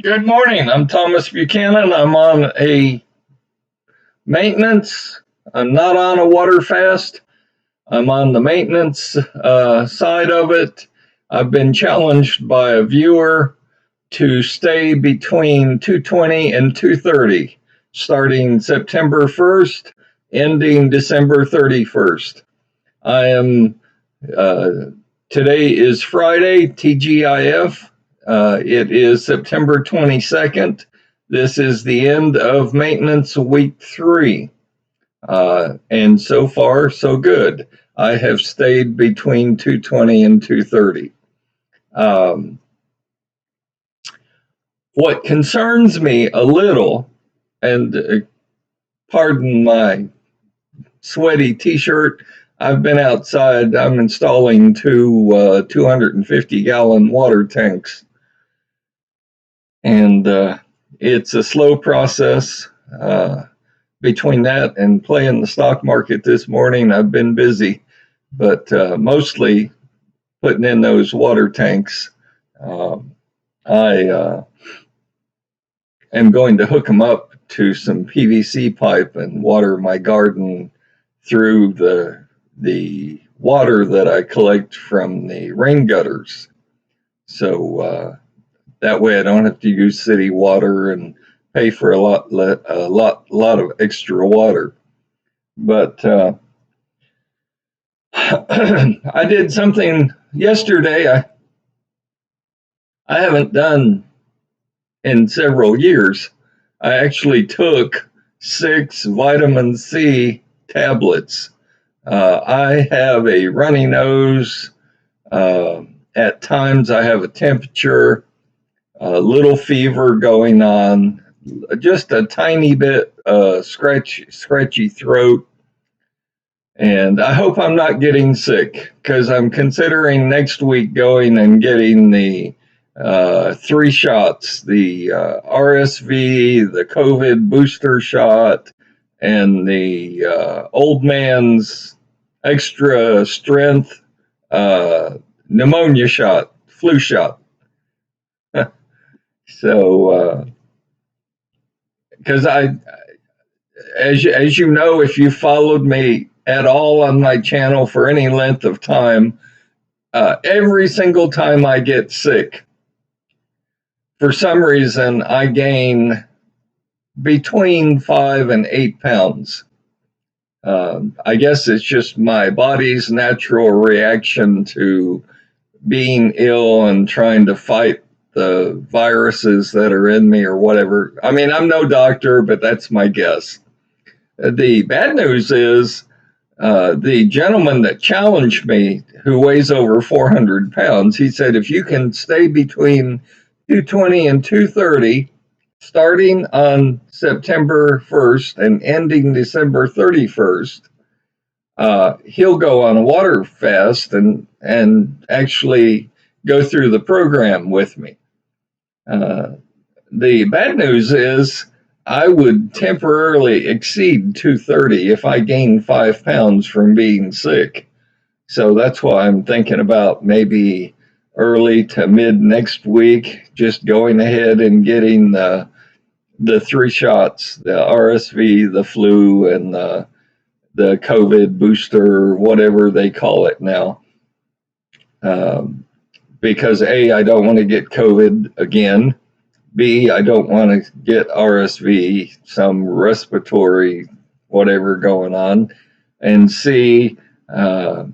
Good morning. I'm Thomas Buchanan. I'm on a maintenance. I'm not on a water fast. I'm on the maintenance side of it. I've been challenged by a viewer to stay between 220 and 230, starting September 1st, ending December 31st. I am, uh, Today is Friday, TGIF. It is September 22nd. This is the end of maintenance week 3. And so far, so good. I have stayed between 220 and 230. Um, what concerns me a little, and pardon my sweaty t-shirt, I've been outside. I'm installing two 250-gallon water tanks, and it's a slow process. Between that and playing the stock market this morning, I've been busy, but mostly putting in those water tanks. I am going to hook them up to some PVC pipe and water my garden through the water that I collect from the rain gutters. So that way I don't have to use city water and pay for a lot of extra water. But I did something yesterday I haven't done in several years. I actually took 6 vitamin C tablets. I have a runny nose. At times I have a temperature, a little fever going on, just a tiny bit scratchy throat. And I hope I'm not getting sick, because I'm considering next week going and getting the 3 shots, the RSV, the COVID booster shot, and the old man's extra strength pneumonia shot, flu shot. So, because as you know, if you followed me at all on my channel for any length of time, every single time I get sick, for some reason, I gain between 5 and 8 pounds. I guess it's just my body's natural reaction to being ill and trying to fight the viruses that are in me or whatever. I mean, I'm no doctor, but that's my guess. The bad news is the gentleman that challenged me, who weighs over 400 pounds, he said, if you can stay between 220 and 230, starting on September 1st and ending December 31st, he'll go on a water fast and actually go through the program with me. The bad news is I would temporarily exceed 230 if I gain 5 pounds from being sick. So that's why I'm thinking about maybe early to mid next week, just going ahead and getting the 3 shots, the RSV, the flu, and the COVID booster, whatever they call it now. Because A, I don't want to get COVID again. B, I don't want to get RSV, some respiratory whatever going on. And C, I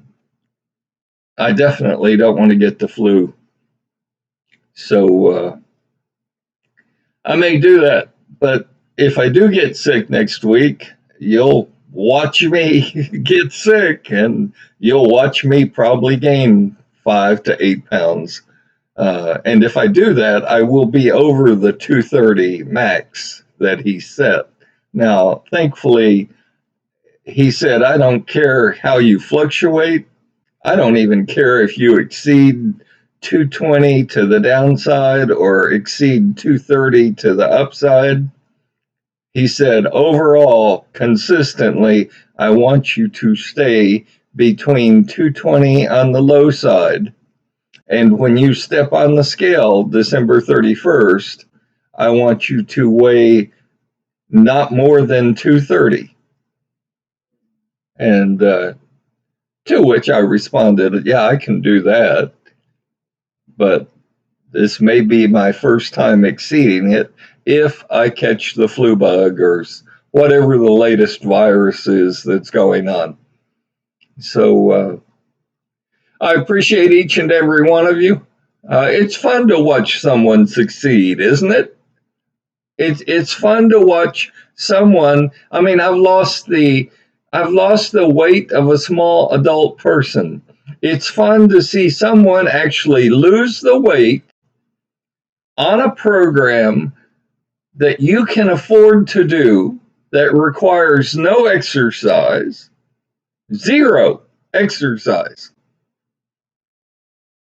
definitely don't want to get the flu. So I may do that. But if I do get sick next week, you'll watch me get sick, and you'll watch me probably gain 5 to 8 pounds. And if I do that, I will be over the 230 max that he set. Now, thankfully, he said, I don't care how you fluctuate. I don't even care if you exceed 220 to the downside or exceed 230 to the upside. He said, overall, consistently, I want you to stay between 220 on the low side. And when you step on the scale December 31st, I want you to weigh not more than 230. And to which I responded, yeah, I can do that. But this may be my first time exceeding it if I catch the flu bug or whatever the latest virus is that's going on. So I appreciate each and every one of you. It's fun to watch someone succeed, isn't it? It's fun to watch someone. I mean, I've lost the weight of a small adult person. It's fun to see someone actually lose the weight on a program that you can afford to do, that requires no exercise, zero exercise.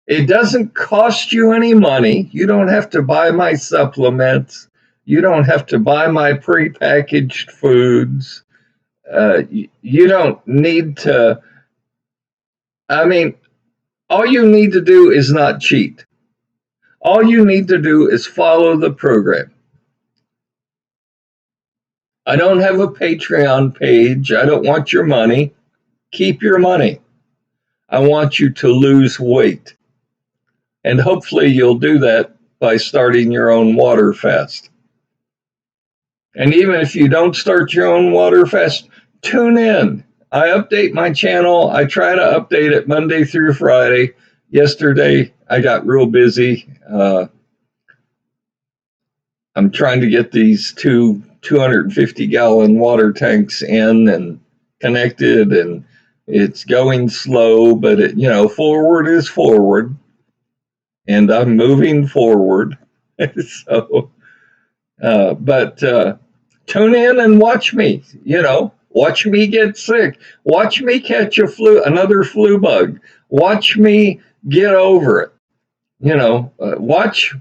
It doesn't cost you any money. You don't have to buy my supplements. You don't have to buy my prepackaged foods. You don't need to. I mean, all you need to do is not cheat. All you need to do is follow the program. I don't have a Patreon page. I don't want your money. Keep your money. I want you to lose weight. And hopefully you'll do that by starting your own water fast. And even if you don't start your own water fast, tune in. I update my channel. I try to update it Monday through Friday. Yesterday, I got real busy. I'm trying to get these two 250-gallon water tanks in and connected, and it's going slow, but forward is forward, and I'm moving forward. So, but tune in and watch me. Watch me get sick. Watch me catch another flu bug. Watch me get over it. Watch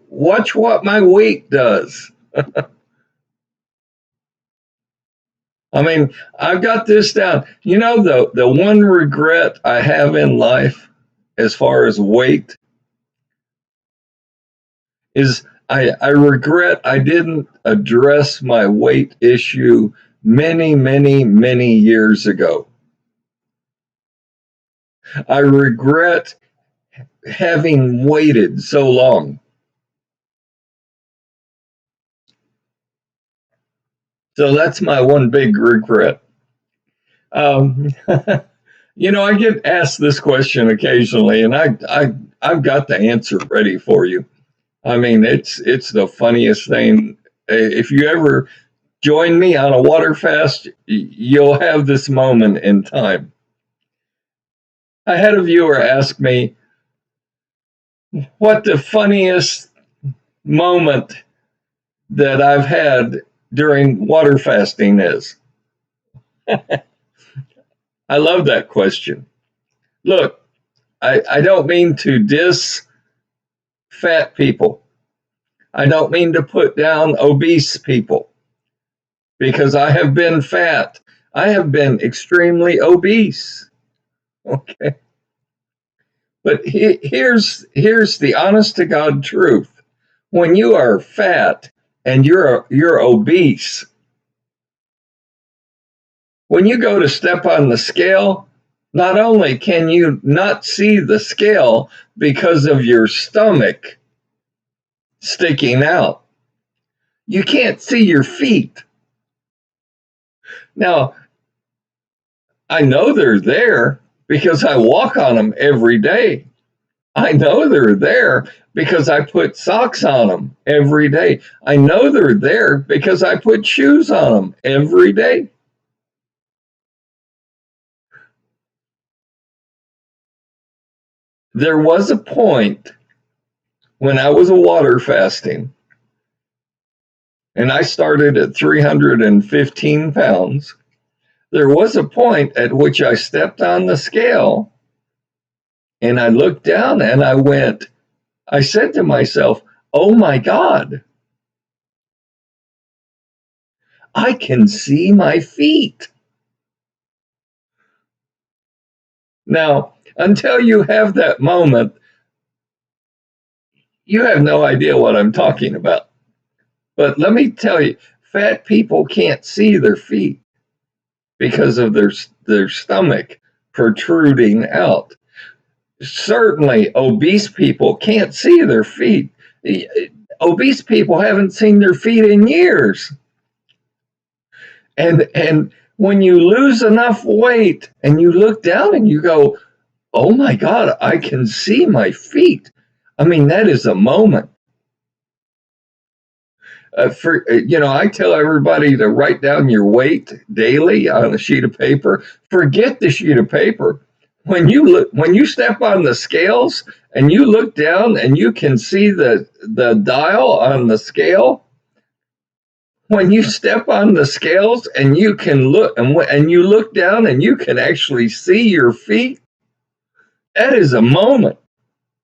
watch what my weight does. I mean, I've got this down. The one regret I have in life as far as weight is I regret I didn't address my weight issue many, many, many years ago. I regret having waited so long. So that's my one big regret. I get asked this question occasionally, and I've got the answer ready for you. I mean, it's the funniest thing. If you ever join me on a water fast, you'll have this moment in time. I had a viewer ask me what the funniest moment that I've had during water fasting is. I love that question. Look, I don't mean to diss fat people. I don't mean to put down obese people, because I have been fat. I have been extremely obese. Okay. But here's the honest to God truth. When you are fat and you're obese, when you go to step on the scale, not only can you not see the scale because of your stomach sticking out, you can't see your feet. Now, I know they're there because I walk on them every day. I know they're there because I put socks on them every day. I know they're there because I put shoes on them every day. There was a point when I was water fasting, and I started at 315 pounds. There was a point at which I stepped on the scale and I looked down and I said to myself, oh my God, I can see my feet. Now, until you have that moment, You have no idea what I'm talking about. But let me tell you, fat people can't see their feet because of their stomach protruding out. Certainly, obese people can't see their feet. Obese people haven't seen their feet in years. And when you lose enough weight and you look down and you go, oh my God, I can see my feet. I mean, that is a moment. I tell everybody to write down your weight daily on a sheet of paper. Forget the sheet of paper. When you step on the scales and you look down and you can see the dial on the scale. When you step on the scales and you can look and you look down and you can actually see your feet, that is a moment.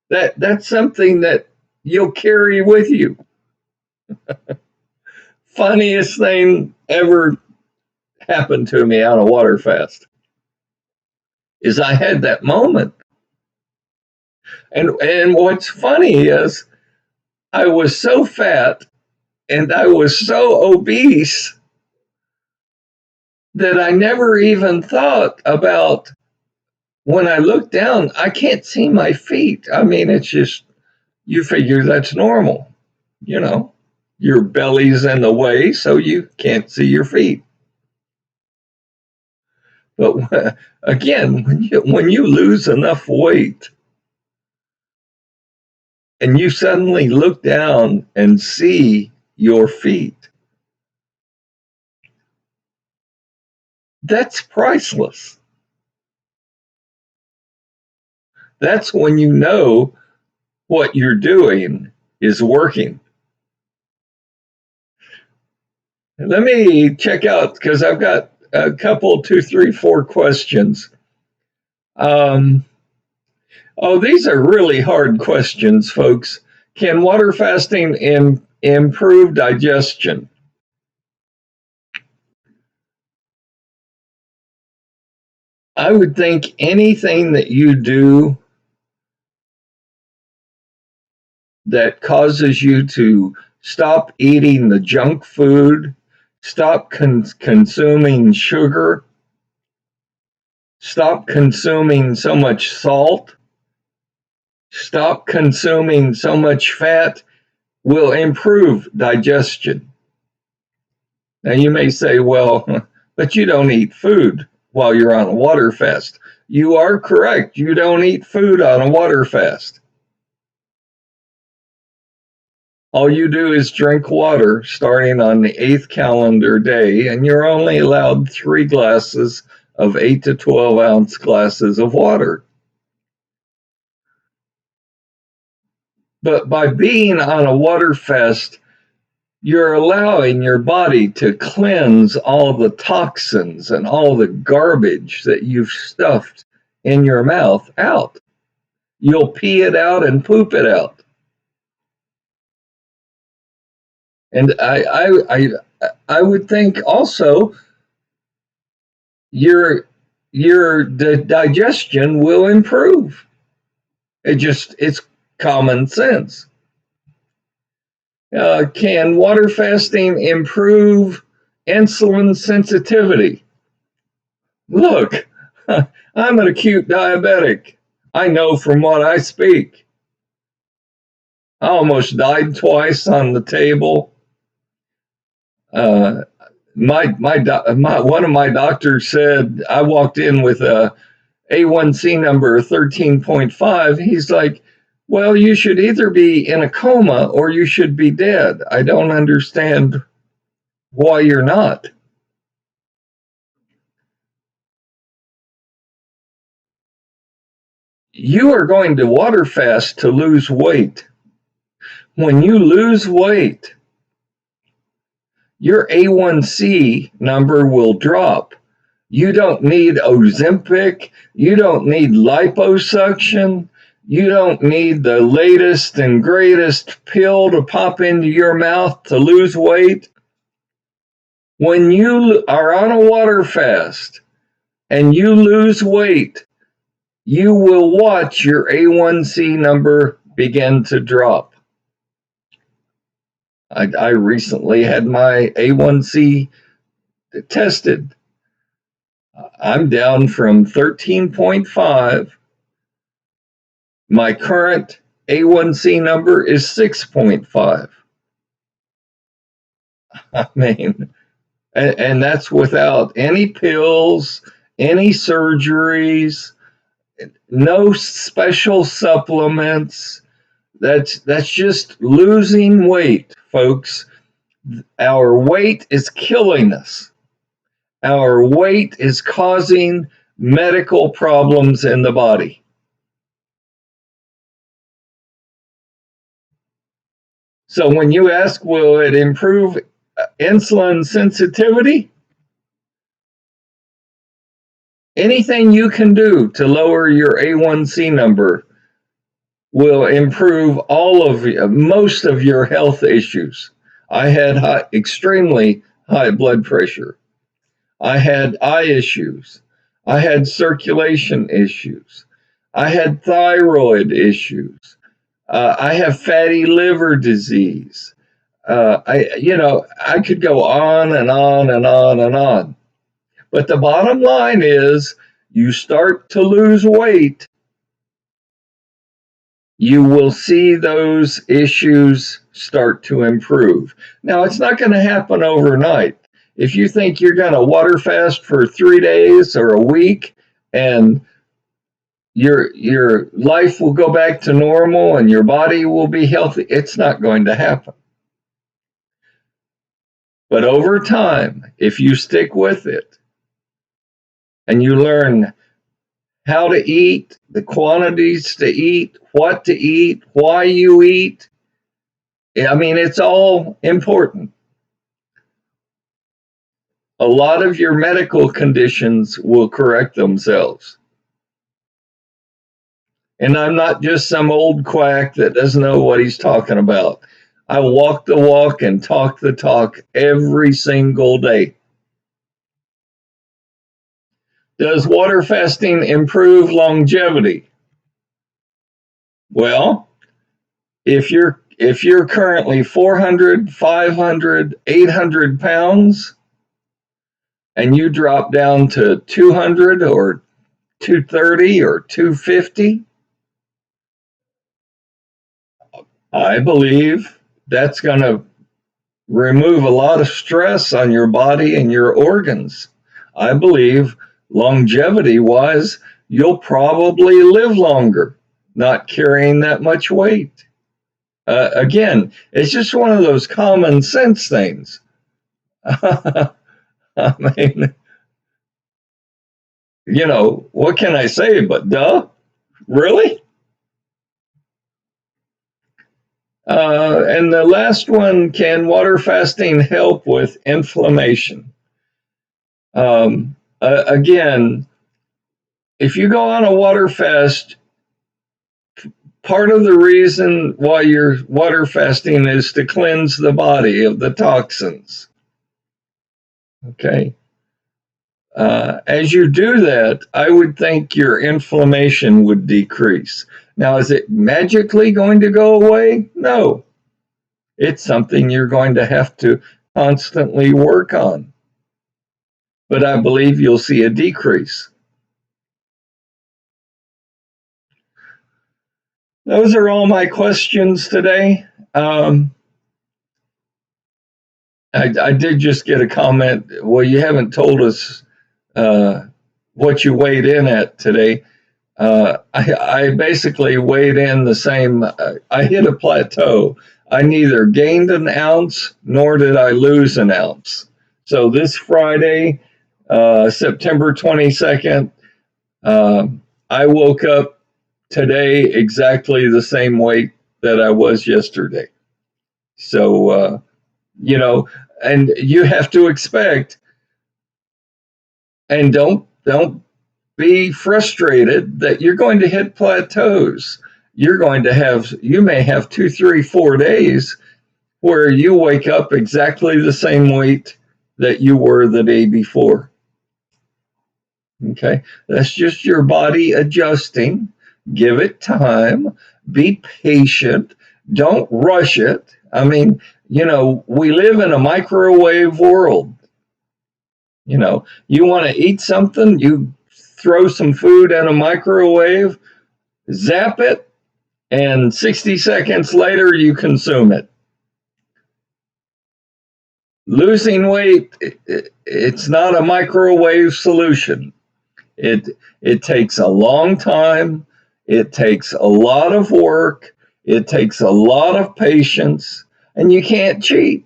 That's something that you'll carry with you. Funniest thing ever happened to me on a water fast is I had that moment. And what's funny is I was so fat and I was so obese that I never even thought about when I look down, I can't see my feet. I mean, it's just, you figure that's normal. Your belly's in the way, so you can't see your feet. But again, when you lose enough weight and you suddenly look down and see your feet, that's priceless. That's when you know what you're doing is working. Let me check out, because I've got a couple, 2, 3, 4 questions. These are really hard questions, folks. Can water fasting improve digestion? I would think anything that you do that causes you to stop eating the junk food, stop consuming sugar, stop consuming so much salt, stop consuming so much fat, will improve digestion. Now you may say, well, but you don't eat food while you're on a water fast. You are correct. You don't eat food on a water fast. All you do is drink water starting on the 8th calendar day, and you're only allowed 3 glasses of 8 to 12 ounce glasses of water. But by being on a water fast, you're allowing your body to cleanse all the toxins and all the garbage that you've stuffed in your mouth out. You'll pee it out and poop it out. And I would think also your digestion will improve. It's common sense. Can water fasting improve insulin sensitivity? Look, I'm an acute diabetic. I know from what I speak. I almost died twice on the table. One of my doctors said I walked in with a A1C number of 13.5. He's like, well, you should either be in a coma or you should be dead. I don't understand why you're not. You are going to water fast to lose weight. When you lose weight, your A1C number will drop. You don't need Ozempic. You don't need liposuction. You don't need the latest and greatest pill to pop into your mouth to lose weight. When you are on a water fast and you lose weight, you will watch your A1C number begin to drop. I recently had my A1C tested. I'm down from 13.5. My current A1C number is 6.5. I mean, and that's without any pills, any surgeries, no special supplements. That's just losing weight, folks. Our weight is killing us. Our weight is causing medical problems in the body. So when you ask, will it improve insulin sensitivity? Anything you can do to lower your A1C number will improve most of your health issues. I had extremely high blood pressure. I had eye issues. I had circulation issues. I had thyroid issues. I have fatty liver disease. I could go on and on and on and on. But the bottom line is, you start to lose weight, you will see those issues start to improve. Now, it's not going to happen overnight. If you think you're going to water fast for 3 days or a week and your life will go back to normal and your body will be healthy, it's not going to happen. But over time, if you stick with it and you learn how to eat, the quantities to eat, what to eat, why you eat, I mean, it's all important. A lot of your medical conditions will correct themselves. And I'm not just some old quack that doesn't know what he's talking about. I walk the walk and talk the talk every single day. Does water fasting improve longevity? Well, if you're currently 400, 500, 800 pounds and you drop down to 200 or 230 or 250, I believe that's going to remove a lot of stress on your body and your organs. I believe longevity wise, you'll probably live longer, not carrying that much weight. Again, it's just one of those common sense things. I mean, what can I say but duh? Really? And the last one, can water fasting help with inflammation? Again, if you go on a water fast, part of the reason why you're water fasting is to cleanse the body of the toxins. Okay. As you do that, I would think your inflammation would decrease. Now, is it magically going to go away? No. It's something you're going to have to constantly work on. But I believe you'll see a decrease. Those are all my questions today. I did just get a comment. Well, you haven't told us what you weighed in at today. I basically weighed in the same. I hit a plateau. I neither gained an ounce nor did I lose an ounce. So this Friday, September 22nd, I woke up today exactly the same weight that I was yesterday. So, and you have to expect, and don't be frustrated that you're going to hit plateaus. You may have 2, 3, 4 days where you wake up exactly the same weight that you were the day before. Okay, that's just your body adjusting. Give it time. Be patient. Don't rush it. I mean, we live in a microwave world. You want to eat something, you throw some food in a microwave, zap it, and 60 seconds later you consume it. Losing weight, it's not a microwave solution. It takes a long time. It takes a lot of work. It takes a lot of patience, and you can't cheat.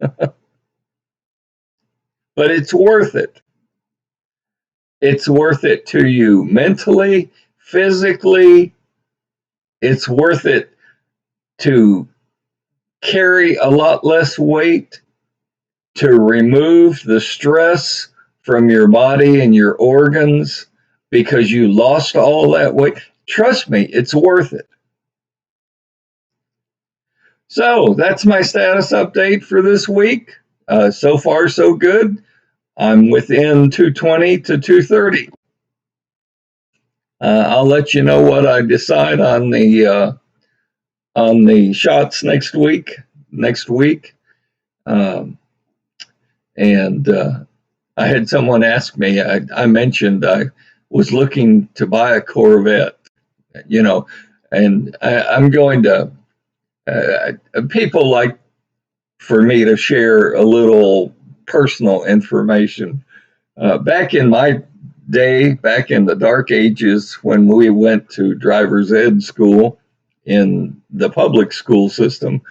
But it's worth it. It's worth it to you mentally, physically. It's worth it to carry a lot less weight, to remove the stress from your body and your organs because you lost all that weight. Trust me, it's worth it. So that's my status update for this week. So far, so good. I'm within 220 to 230. I'll let you know what I decide on the shots next week. Um, and I had someone ask me. I mentioned I was looking to buy a Corvette. And I'm going to. People like for me to share a little personal information. Back in my day, back in the dark ages when we went to driver's ed school in the public school system,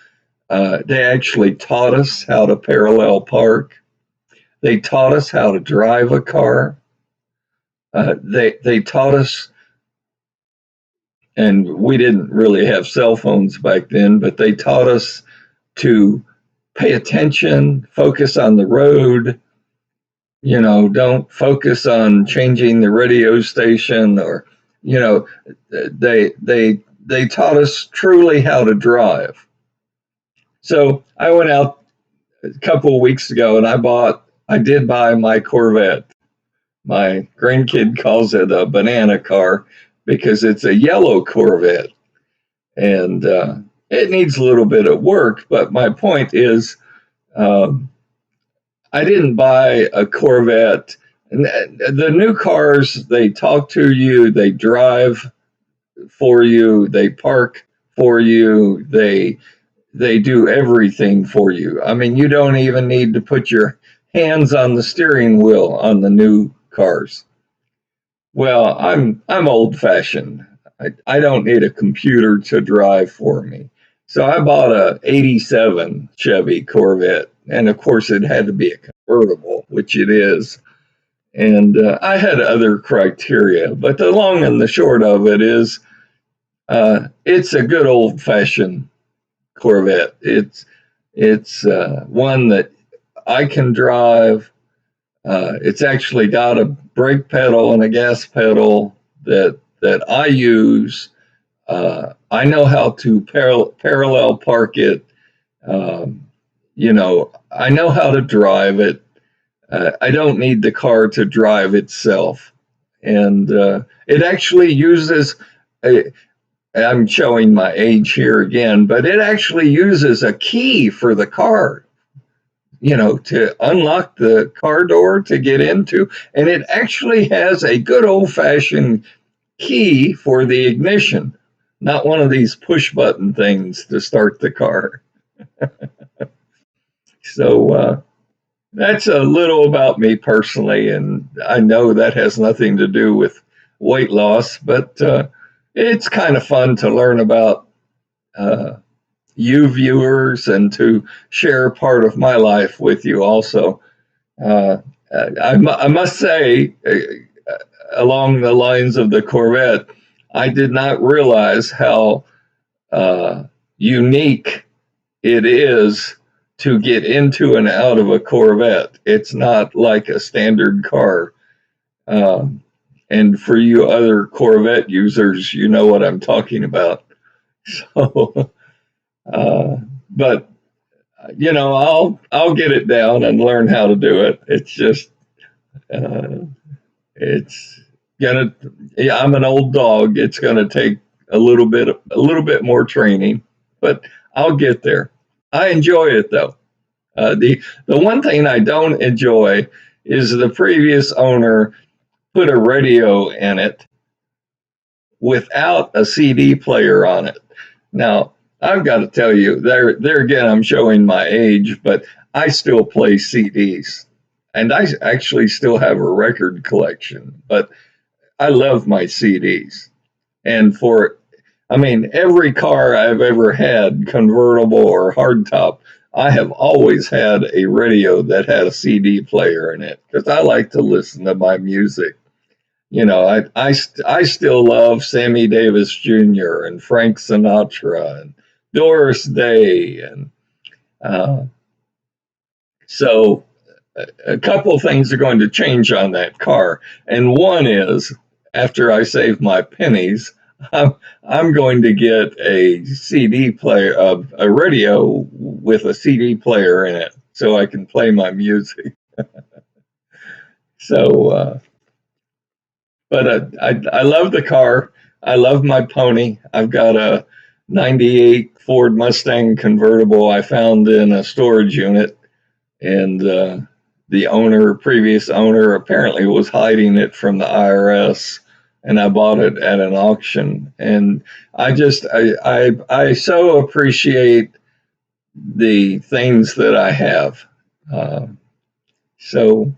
they actually taught us how to parallel park. They taught us how to drive a car. They taught us, and we didn't really have cell phones back then, but they taught us to pay attention, focus on the road. Don't focus on changing the radio station, or they taught us truly how to drive. So I went out a couple of weeks ago and I did buy my Corvette. My grandkid calls it a banana car because it's a yellow Corvette, and it needs a little bit of work. But my point is, I didn't buy a Corvette. And the new cars, they talk to you, they drive for you, they park for you, they do everything for you. I mean, you don't even need to put your hands on the steering wheel on the new cars. Well, I'm old fashioned. I don't need a computer to drive for me. So I bought a 87 Chevy Corvette, and of course it had to be a convertible, which it is. And I had other criteria, but the long and the short of it is, it's a good old fashioned Corvette. It's one that I can drive. It's actually got a brake pedal and a gas pedal that I use. I know how to parallel park it. I know how to drive it. I don't need the car to drive itself. And it actually uses, I'm showing my age here again, but it actually uses a key for the car, to unlock the car door to get into. And it actually has a good old fashioned key for the ignition, not one of these push button things to start the car. So that's a little about me personally, and I know that has nothing to do with weight loss, but it's kind of fun to learn about you viewers and to share part of my life with you also. I must say, along the lines of the Corvette, I did not realize how unique it is to get into and out of a Corvette. It's not like a standard car. And for you other Corvette users, you know what I'm talking about. So, but I'll get it down and learn how to do it. It's just it's gonna. Yeah, I'm an old dog. It's gonna take a little bit more training, but I'll get there. I enjoy it though. The one thing I don't enjoy is the previous owner put a radio in it without a CD player on it. Now, I've got to tell you, there again, I'm showing my age, but I still play CDs. And I actually still have a record collection, but I love my CDs. And I mean, every car I've ever had, convertible or hardtop, I have always had a radio that had a CD player in it because I like to listen to my music. You know, I still love Sammy Davis Jr. and Frank Sinatra and Doris Day. And uh, so a couple of things are going to change on that car. And one is after I save my pennies, I'm, I'm going to get a CD player, a radio with a CD player in it so I can play my music. So, but I love the car. I love my pony. I've got a 98 Ford Mustang convertible I found in a storage unit. And the previous owner, apparently was hiding it from the IRS, and I bought it at an auction. And I so appreciate the things that I have. Uh, so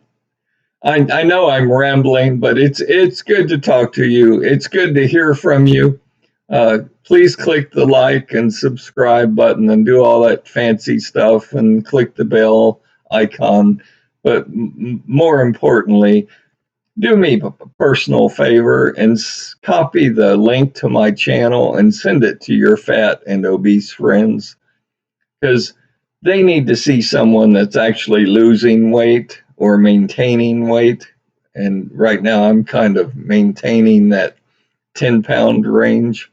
I know I'm rambling, but it's good to talk to you. It's good to hear from you. Please click the like and subscribe button and do all that fancy stuff and click the bell icon. But more importantly, do me a personal favor and copy the link to my channel and send it to your fat and obese friends because they need to see someone that's actually losing weight or maintaining weight. And right now I'm kind of maintaining that 10-pound range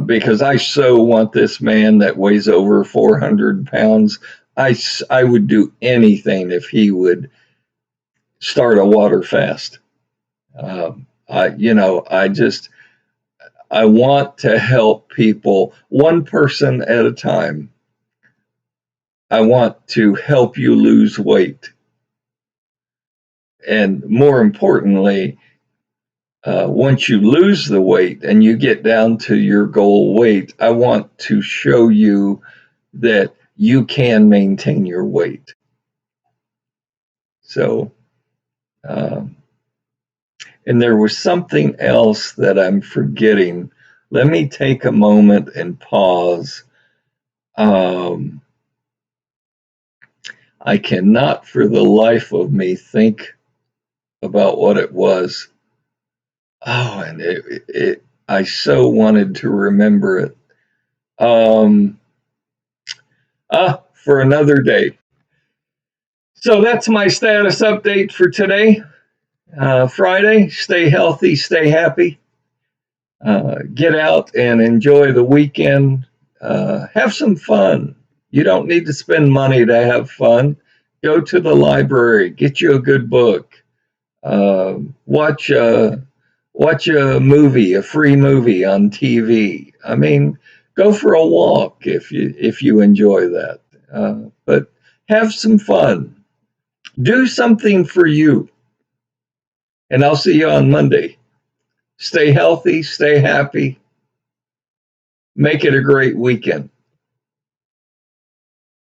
because I so want this man that weighs over 400 pounds. I would do anything if he would start a water fast. I want to help people one person at a time. I want to help you lose weight. And more importantly, once you lose the weight and you get down to your goal weight, I want to show you that you can maintain your weight. So, and there was something else that I'm forgetting. Let me take a moment and pause. I cannot for the life of me think about what it was. Oh, and I so wanted to remember it. For another day. So that's my status update for today. Friday, stay healthy, stay happy. Get out and enjoy the weekend. Have some fun. You don't need to spend money to have fun. Go to the library, get you a good book. Watch a movie, a free movie on TV. I mean, go for a walk if you enjoy that. But have some fun. Do something for you. And I'll see you on Monday. Stay healthy, stay happy. Make it a great weekend.